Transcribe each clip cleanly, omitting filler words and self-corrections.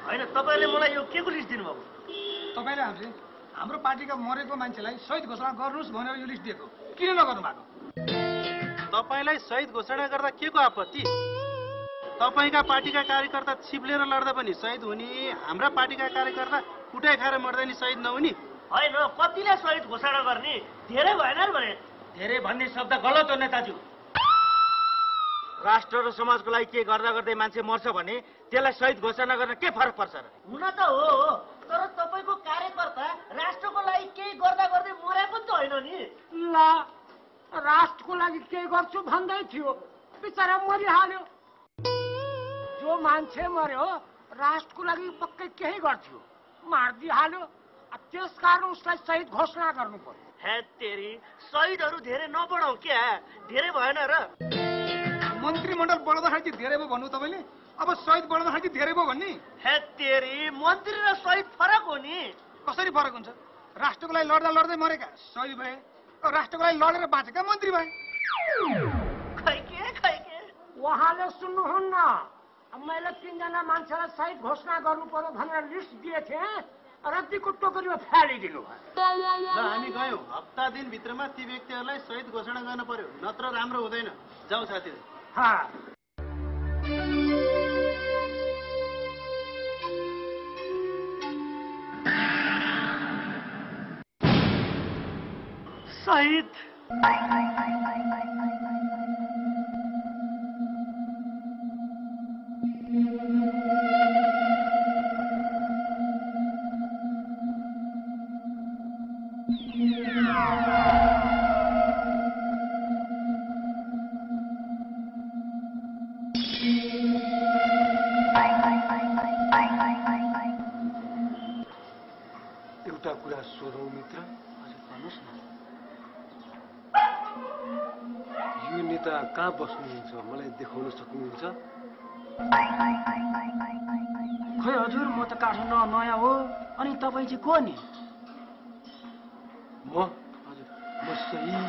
होइन तपाईले मलाई यो के को लिस्ट दिनुभएको? तपाईले हाम्रो पार्टीका मरेको मान्छेलाई शहीद घोषणा गर्नुस् भनेर यो लिस्ट दिएको किन नगर्नु भएको? तपाईलाई शहीद घोषणा गर्दा के को आपत्ति? तपाईका पार्टीका कार्यकर्ता छिप्लेर लड्दा पनि शहीद हुने, हाम्रा पार्टीका कार्यकर्ता कुटाइ खाएर मर्दा नि शहीद नहुने? होइन, कतिले शहीद घोषणा गर्ने? धेरै भएन भने? धेरै भन्ने शब्द गलत हो नेताज्यू। राष्ट्र र समाजको लागि के गर्दा गर्दै मान्छे मर्छ भने त्यसलाई शहीद घोषणा गर्न के फरक पर्छ र? हुन त हो, तर तपाईको कार्यकर्ता राष्ट्रको लागि केही गर्दा गर्दै मरेको त होइन नि। ल राष्ट्रको लागि केही गर्छु भन्दै थियो, बिचरा मरिहाल्यो। जो मान्छे मर्यो राष्ट्रको लागि पक्कै केही गर्थ्यो, मारिदिहाल्यो। त्यसकारण उसलाई शहीद घोषणा गर्नु पर्यो। हे तेरी, शहीदहरू धेरै नबढाउ क्या, धेरै भएन र? मन्त्रीमण्डल बढ्दाखेरि धेरै भयो भन्नु तपाईले, अब शहीद बढ्दाखेरि धेरै भयो भन्ने? हे तेरी, मन्त्री र शहीद फरक हो नि। कसरी फरक हुन्छ? राष्ट्रको लागि लड्दा लड्दै मरेका शहीद भए, राष्ट्रको लागि लडेर बाँचेका मन्त्री भए। खै के उहाँले सुन्नुहुन्न, मैले 3 जना मान्छेलाई शहीद घोषणा गर्नु पर्यो भनेर लिस्ट दिए थिएँ, रद्दीको टोकरीमा फालिदिनु भयो। ल हामी गयौँ, हप्ता दिन भित्रमा ती व्यक्तिहरूलाई शहीद घोषणा गर्न पर्यो, नत्र राम्रो हुँदैन। जाउँ साथीहरू। शहीद एउटा कुरा सोधौँ मित्र, भन्नुहोस् न। यो नेता कहाँ बस्नुहुन्छ? मलाई देखाउन सक्नुहुन्छ? खै हजुर, म त काठमाडौँ नयाँ हो। अनि तपाईँ चाहिँ को नि? म शहीद।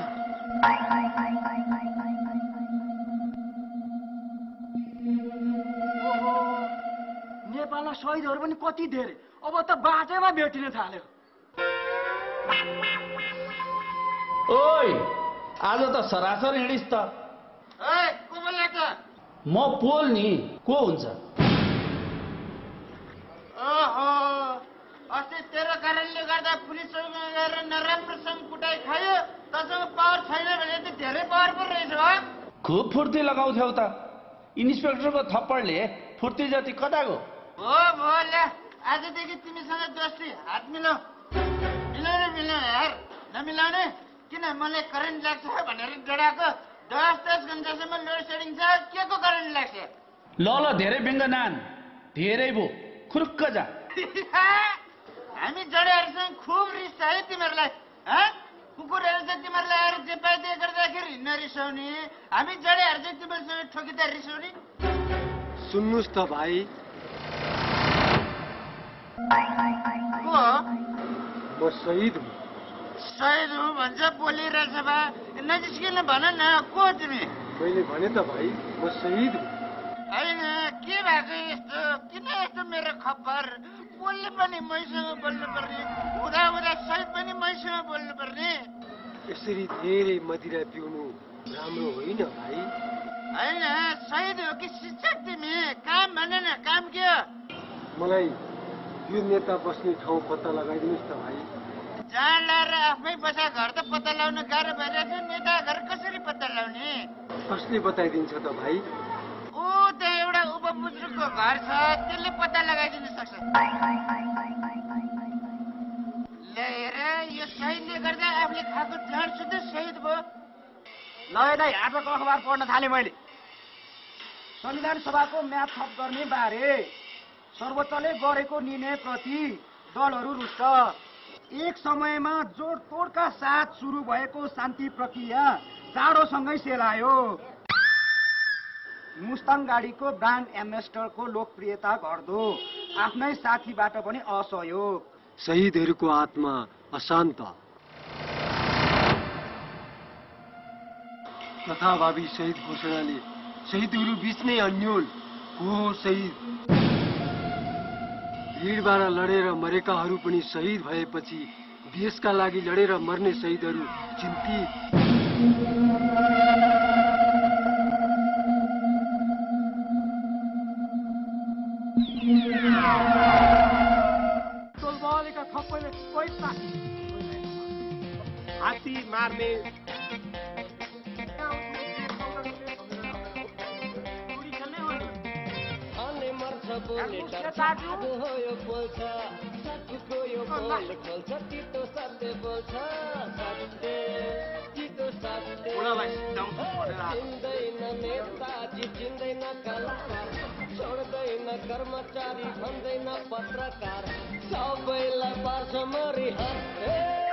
नेपालमा शहीदहरू पनि कति धेरै, अब त बाटैमा भेटिन थाल्यो। ओइ, आज त सरासर हिँडिस् त। को बोल्ला त? म पोल नि, को हुन्छ? ओहो, अस्ति तेरो कारणले गर्दा पुलिससँग गएर नराम्रोसँग कुटाइ खायो, तसँग पावर छैन भने त धेरै पावर पो रहेछ हो। खुब फुर्ती लगाउँथ्यौ त। इन्सपेक्टरको थप्पडले फुर्ती जति कता गयो? हो ल, आजदेखि तिमीसँग दोस्ती, हात मिलाऊ। मिलाउने यार, नमिलाउने? किन मलाई करेन्ट लाग्छ भनेर डराएको? 10 घन्टासम्म लोड सेडिङ छ, के को करेन्ट लाग्छ? ल धेरै व्यङ्ग नान, धेरै भो, खुर्क्क जा। हामी जडेहरूसँग खुब रिस है तिमीहरूलाई। कुकुरहरू चाहिँ तिमीहरूलाई आएर जे पाइदिए गर्दाखेरि नरिसाउने, हामी जडेहरू चाहिँ तिमीहरूसँग ठोकिँदा रिसाउने। सुन्नुहोस् त भाइ, म शहीद हुँ। शहीद हुँ भन्छ, बोलिरहेछ बा, नजिस्किन भन न, को तिमी? मैले भने त भाइ, म शहीद हुँ। होइन, के भएको यस्तो? किन यस्तो मेरो खबर? बोल्ने पनि मैसँग बोल्नु पर्ने, हुँदा शहीद पनि मैसँग बोल्नु पर्ने। यसरी धेरै मदिरा पिउनु राम्रो होइन भाइ। होइन, शहीद हो कि शिक्षक तिमी? काम भन न, काम के हो? मलाई यो नेता बस्ने ठाउँ पत्ता लगाइदिनुहोस् त भाइ। जाँड लाएर आफै बसा घर त पत्ता लगाउन गाह्रो भइरहेछ, नेता घर कसरी पत्ता लगाउने? कसले बताइदिन्छ त भाइ? त एउटा उपमुद्रकको घर छ, त्यसले पत्ता लगाइदिन सक्छ। ल हेर, यो शहीदले गर्दा आफूले खाएको जाँड सुध शहीद भयो। ल दाइ, आजको अखबार पढ्न थालेँ मैले। संविधान सभाको म्याद थप गर्ने बारे सर्वोच्चले गरेको निर्णयप्रति दलहरू रुष्ट। एक समयमा जोडतोडका साथ सुरु भएको शान्ति प्रक्रिया चाँडोसँगै सेलायो। मुस्ताङ गाडीको ब्रान्ड एम्बेसडरको लोकप्रियता घट्दो, आफ्नै साथीबाट पनि असहयोग। शहीदहरूको आत्मा अशान्त। तथाभावी शहीद घोषणाले शहीदहरू बीच नै अन्योल। को हो शहीद? भिडबाट लडेर मरेकाहरू पनि शहीद भएपछि देशका लागि लडेर मर्ने शहीदहरू चिन्तित। टोलबालेका थप्पैले कोही ताकी हात्ती मार्ने छोड्दैन कर्मचारी भन्दैन पत्रकार सबैलाई पार्छ मरिहार